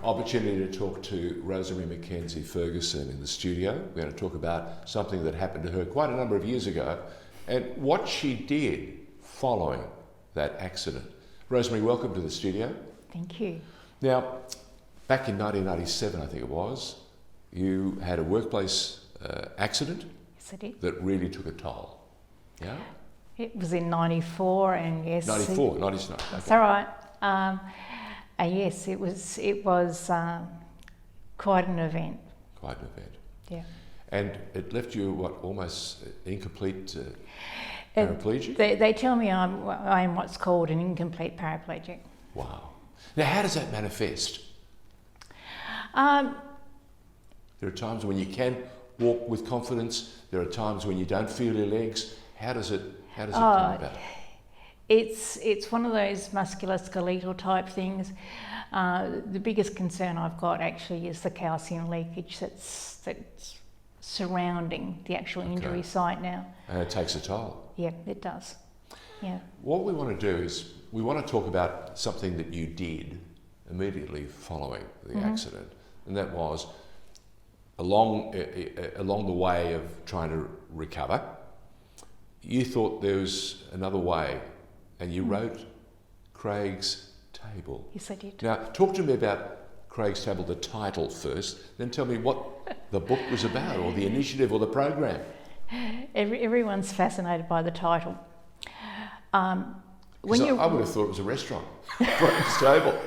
opportunity to talk to Rosemary McKenzie-Ferguson in the studio. We're going to talk about something that happened to her quite a number of years ago and what she did following that accident. Rosemary, welcome to the studio. Thank you. Now, back in 1997, I think it was, you had a workplace accident. Yes, I did. That really took a toll. Yeah? It was in 94 and yes. 94, 99. Okay. That's all right. Yes, it was quite an event. Quite an event. Yeah. And it left you, what, almost incomplete paraplegic? They tell me I'm what's called an incomplete paraplegic. Wow. Now, how does that manifest? There are times when you can walk with confidence. There are times when you don't feel your legs. How does it come about? It's one of those musculoskeletal type things. The biggest concern I've got actually is the calcium leakage that's surrounding the actual injury site now. And it takes a toll. Yeah, it does. Yeah. What we want to do is we want to talk about something that you did immediately following the accident, and that was along the way of trying to recover. You thought there was another way, and you wrote Craig's Table. Yes, I did. Now, talk to me about Craig's Table, the title first, then tell me what the book was about, or the initiative, or the program. Everyone's fascinated by the title. I would have thought it was a restaurant, Craig's Table.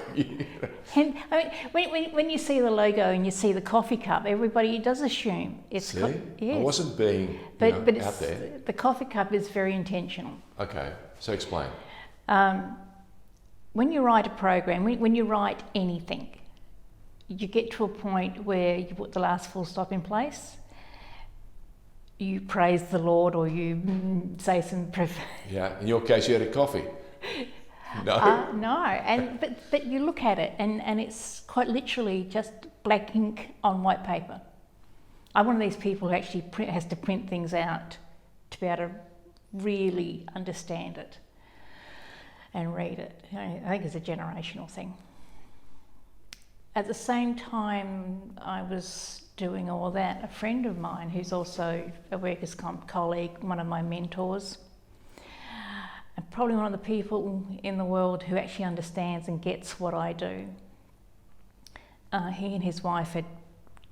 And I mean, when you see the logo and you see the coffee cup, everybody does assume it's. Yes. I wasn't being but out there. The coffee cup is very intentional. Okay, so explain. When you write a program, when you write anything, you get to a point where you put the last full stop in place. You praise the Lord, or you say some. Yeah. In your case, you had a coffee. No. No, but you look at it, and it's quite literally just black ink on white paper. I'm one of these people who actually has to print things out to be able to really understand it and read it. I think it's a generational thing. At the same time I was doing all that, a friend of mine who's also a workers' comp colleague, one of my mentors, and probably one of the people in the world who actually understands and gets what I do. He and his wife had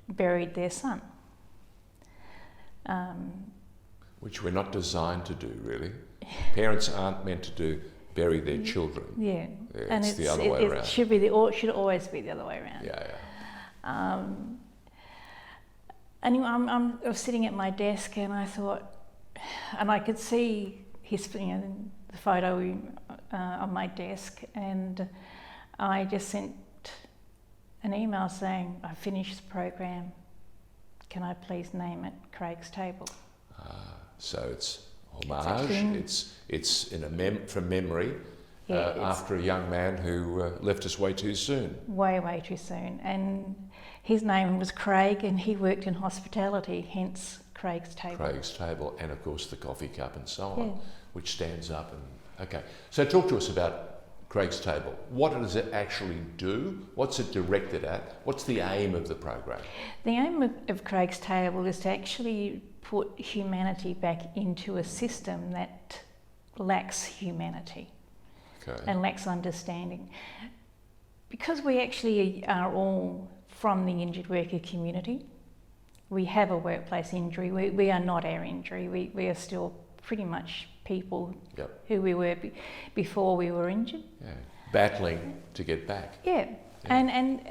buried their son. Which we're not designed to do, really. Parents aren't meant to bury their children. Yeah, and it's the other way around. It should always be the other way around. Yeah. Anyway, I was sitting at my desk and I thought, and I could see his, the photo on my desk, and I just sent an email saying, I finished the program, can I please name it Craig's Table? So it's homage, it's from memory, after a young man who left us way too soon. Way too soon. And his name was Craig, and he worked in hospitality, hence Craig's Table. Craig's Table, and of course the coffee cup and so on, which stands up. Okay, so talk to us about Craig's Table. What does it actually do? What's it directed at? What's the aim of the program? The aim of Craig's Table is to actually put humanity back into a system that lacks humanity and lacks understanding. Because we actually are all from the injured worker community, we have a workplace injury. We are not our injury. We are still pretty much people who we were before we were injured. Yeah. Battling to get back. Yeah. And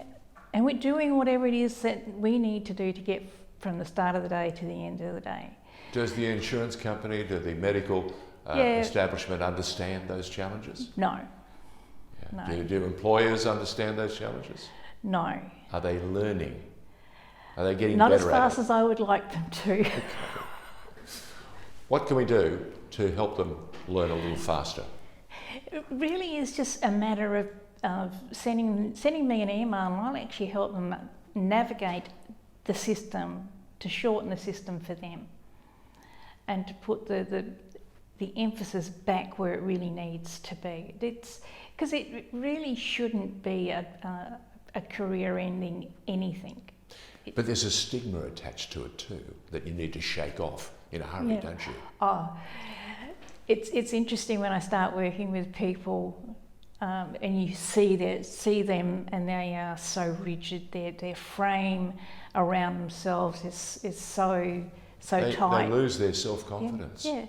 we're doing whatever it is that we need to do to get from the start of the day to the end of the day. Does the insurance company, do the medical establishment understand those challenges? No. Yeah. No. Do employers understand those challenges? No. Are they learning? Are they getting Not better at it? Not as fast as I would like them to. Okay. What can we do to help them learn a little faster? It really is just a matter of sending me an email, and I'll actually help them navigate the system, to shorten the system for them, and to put the emphasis back where it really needs to be. It's because it really shouldn't be a a career-ending anything. But there's a stigma attached to it too that you need to shake off in a hurry, don't you? Oh, it's interesting when I start working with people, and you see them, and they are so rigid. Their frame around themselves is so tight. They lose their self-confidence. Yeah.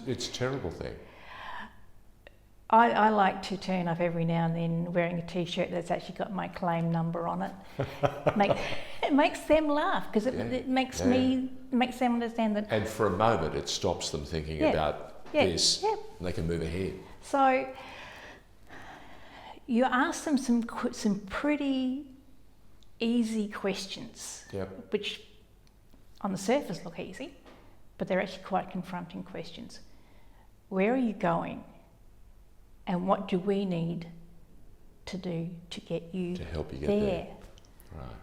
It's a terrible thing. I like to turn up every now and then wearing a T-shirt that's actually got my claim number on it. It makes them laugh because it makes them understand that. And for a moment, it stops them thinking about this, and they can move ahead. So you ask them some pretty easy questions, which on the surface look easy, but they're actually quite confronting questions. Where are you going? And what do we need to do to get you to help you get there? Right.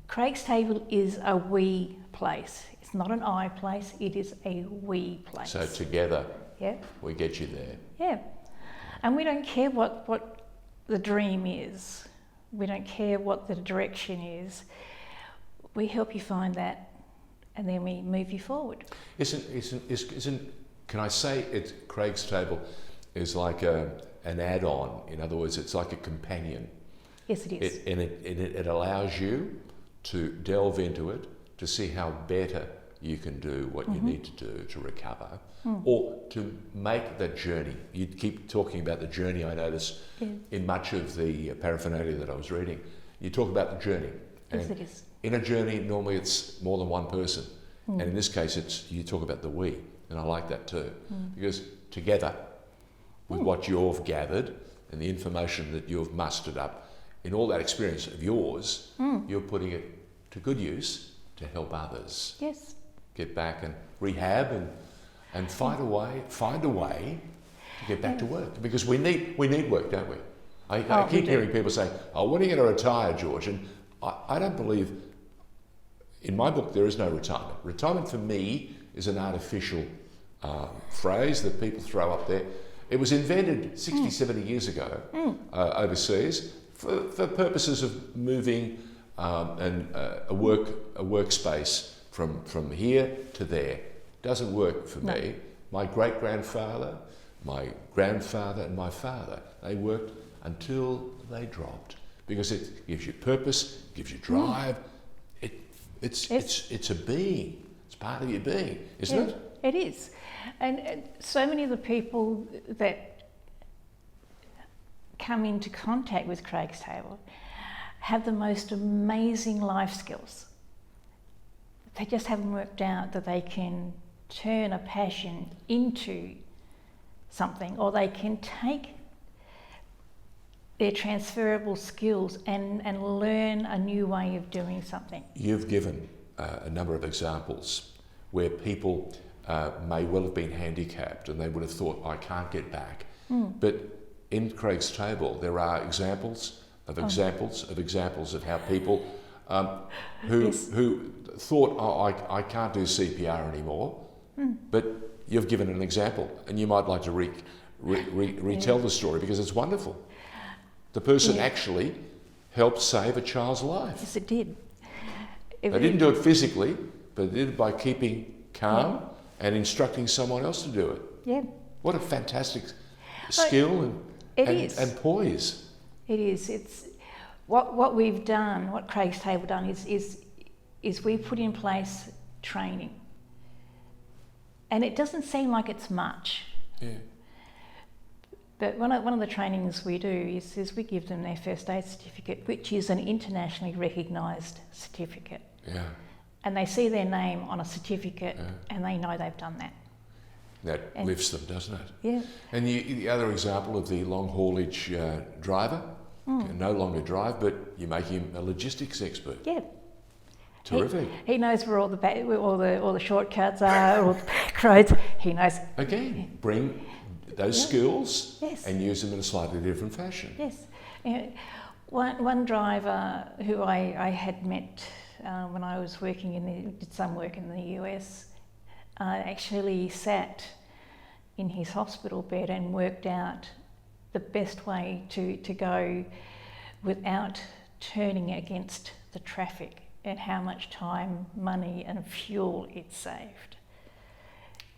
Craig's Table is a we place. It's not an I place, it is a we place. So together, we get you there. Yeah. And we don't care what the dream is. We don't care what the direction is. We help you find that, and then we move you forward. Isn't can I say it's Craig's Table is like an add-on? In other words, it's like a companion. Yes, it is. It allows you to delve into it, to see how better you can do what you need to do to recover, or to make that journey. You keep talking about the journey, I notice, in much of the paraphernalia that I was reading. You talk about the journey. Yes, it is. In a journey, normally it's more than one person. And in this case, you talk about the we. And I like that too, because together, with what you've gathered and the information that you've mustered up, in all that experience of yours, you're putting it to good use to help others. Yes. Get back and rehab and find a way to get back to work, because we need work, don't we? I keep hearing people saying, "Oh, when are you going to retire, George?" And I don't believe. In my book, there is no retirement. Retirement for me is an artificial phrase that people throw up there. It was invented 60, 70 years ago overseas for purposes of moving a workspace from here to there. Doesn't work for me. My great-grandfather, my grandfather and my father, they worked until they dropped, because it gives you purpose, gives you drive. It's a being. It's part of your being, isn't it? It is. And so many of the people that come into contact with Craig's Table have the most amazing life skills. They just haven't worked out that they can turn a passion into something, or they can take their transferable skills and learn a new way of doing something. You've given a number of examples where people may well have been handicapped and they would have thought, I can't get back. But in Craig's Table, there are examples of how people who thought, I can't do CPR anymore. But you've given an example, and you might like to retell the story, because it's wonderful. The person actually helped save a child's life. Yes, it did. They didn't do it physically, but they did it by keeping calm and instructing someone else to do it. Yeah. What a fantastic skill and poise. It is. It's what we've done, what Craig's Table done is we put in place training. And it doesn't seem like it's much. Yeah. But one of the trainings we do is we give them their first aid certificate, which is an internationally recognised certificate. Yeah. And they see their name on a certificate and they know they've done that. That lifts them, doesn't it? Yeah. And the other example of the long haulage driver, can no longer drive, but you make him a logistics expert. Yeah. Terrific. He knows where all the shortcuts are, all the back roads. He knows. Again, bring those skills and use them in a slightly different fashion. Yes. One driver who I had met when I was did some work in the US, actually sat in his hospital bed and worked out the best way to go without turning against the traffic and how much time, money and fuel it saved.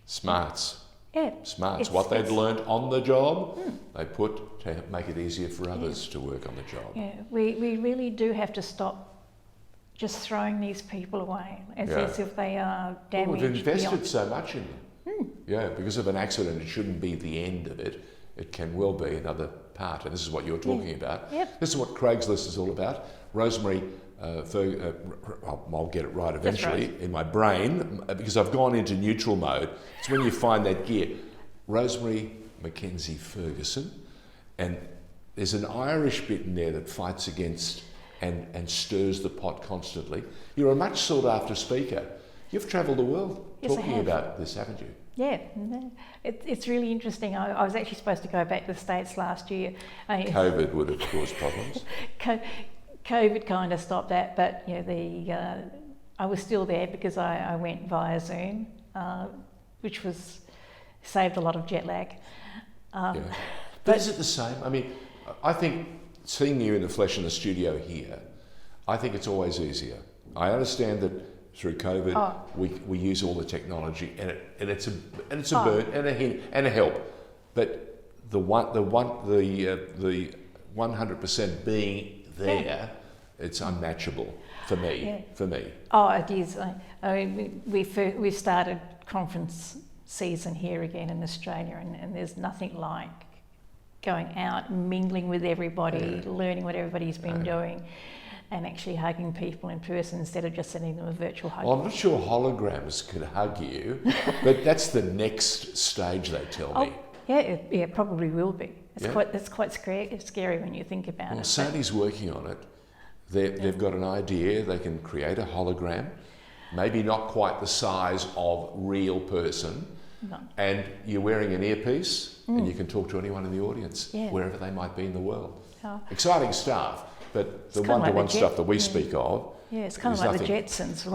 Smarts. Yeah. Smarts. What they'd learned on the job, they put to make it easier for others to work on the job. Yeah, we really do have to stop just throwing these people away as if they are damaged. We've invested beyond. so much in them. Yeah, because of an accident, it shouldn't be the end of it. It can well be another part, and this is what you're talking about. Yep. This is what Craigslist is all about. Rosemary, I'll get it right eventually in my brain because I've gone into neutral mode. It's when you find that gear. Rosemary McKenzie-Ferguson, and there's an Irish bit in there that fights against and stirs the pot constantly. You're a much sought after speaker. You've travelled the world talking about this, haven't you? Yeah, it's really interesting. I was actually supposed to go back to the States last year. COVID would have caused problems. COVID kind of stopped that, but I was still there because I went via Zoom, which saved a lot of jet lag. But is it the same? I mean, I think seeing you in the flesh in the studio here, I think it's always easier. I understand that through COVID, we use all the technology, and it's a burn and a hint and a help, but the 100% being there, it's unmatchable for me. Yeah. For me. Oh, it is. I mean, we started conference season here again in Australia, and there's nothing like going out, mingling with everybody, learning what everybody's been doing, and actually hugging people in person instead of just sending them a virtual hug. Well, I'm not sure holograms could hug you, but that's the next stage, they tell me. Yeah, it probably will be. It's quite scary when you think about it. Well, Sony's working on it. They've got an idea. They can create a hologram, maybe not quite the size of real person, and you're wearing an earpiece, and you can talk to anyone in the audience, wherever they might be in the world. Exciting stuff. But the one-to-one stuff that we speak of, it's kind of like the Jetsons.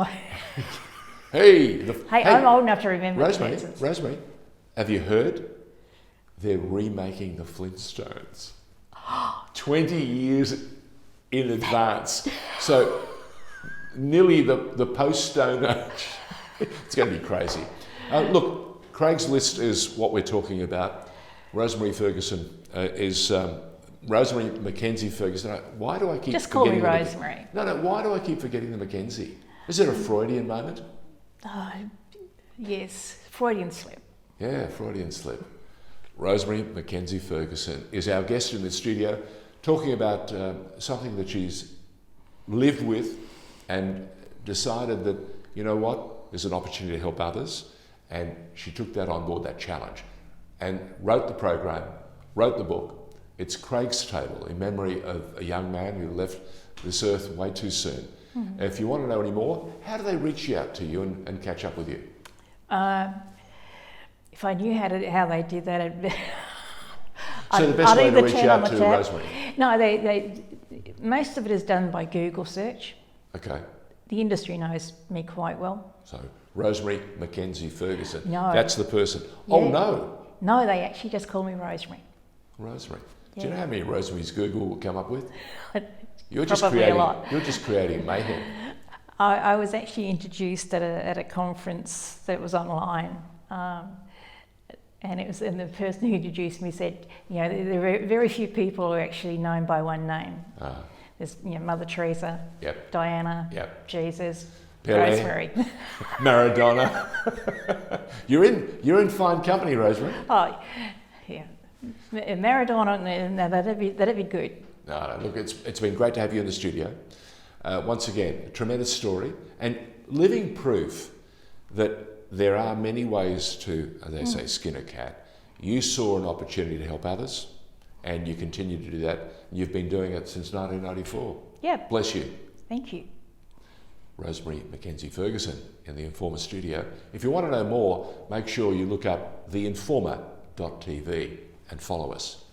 Hey, I'm old enough to remember Rosemary, the Jetsons. Rosemary, have you heard? They're remaking the Flintstones. 20 years in advance. So nearly the post-Stone Age. It's going to be crazy. Look, Craigslist is what we're talking about. Rosemary Ferguson is... Rosemary McKenzie-Ferguson. Why do I keep just call me forgetting Rosemary? No. Why do I keep forgetting the McKenzie? Is it a Freudian moment? Yes, Freudian slip. Yeah, Freudian slip. Rosemary McKenzie-Ferguson is our guest in the studio, talking about something that she's lived with and decided that, you know what, there's an opportunity to help others, and she took that on board, that challenge, and wrote the program, wrote the book. It's Craig's Table, in memory of a young man who left this earth way too soon. If you want to know any more, how do they reach out to you and catch up with you? If I knew how they did that, So the best way to reach out to Rosemary? No, most of it is done by Google search. Okay. The industry knows me quite well. So Rosemary McKenzie-Ferguson. No. That's the person. Yeah. Oh no. No, they actually just call me Rosemary. Rosemary. Yeah. Do you know how many Rosemary's Google will come up with? You're Probably a lot. You're just creating mayhem. I was actually introduced at a conference that was online, and the person who introduced me said, there are very few people who are actually known by one name. There's Mother Teresa, Diana, Jesus, Pele, Rosemary, Maradona. You're in fine company, Rosemary. Oh, yeah. Maradona, that'd be good. No, look, it's been great to have you in the studio. Once again, a tremendous story and living proof that there are many ways to, as they say, skin a cat. You saw an opportunity to help others, and you continue to do that. You've been doing it since 1994. Yeah. Bless you. Thank you. Rosemary McKenzie-Ferguson in the Informer studio. If you want to know more, make sure you look up TheInformer.tv and follow us.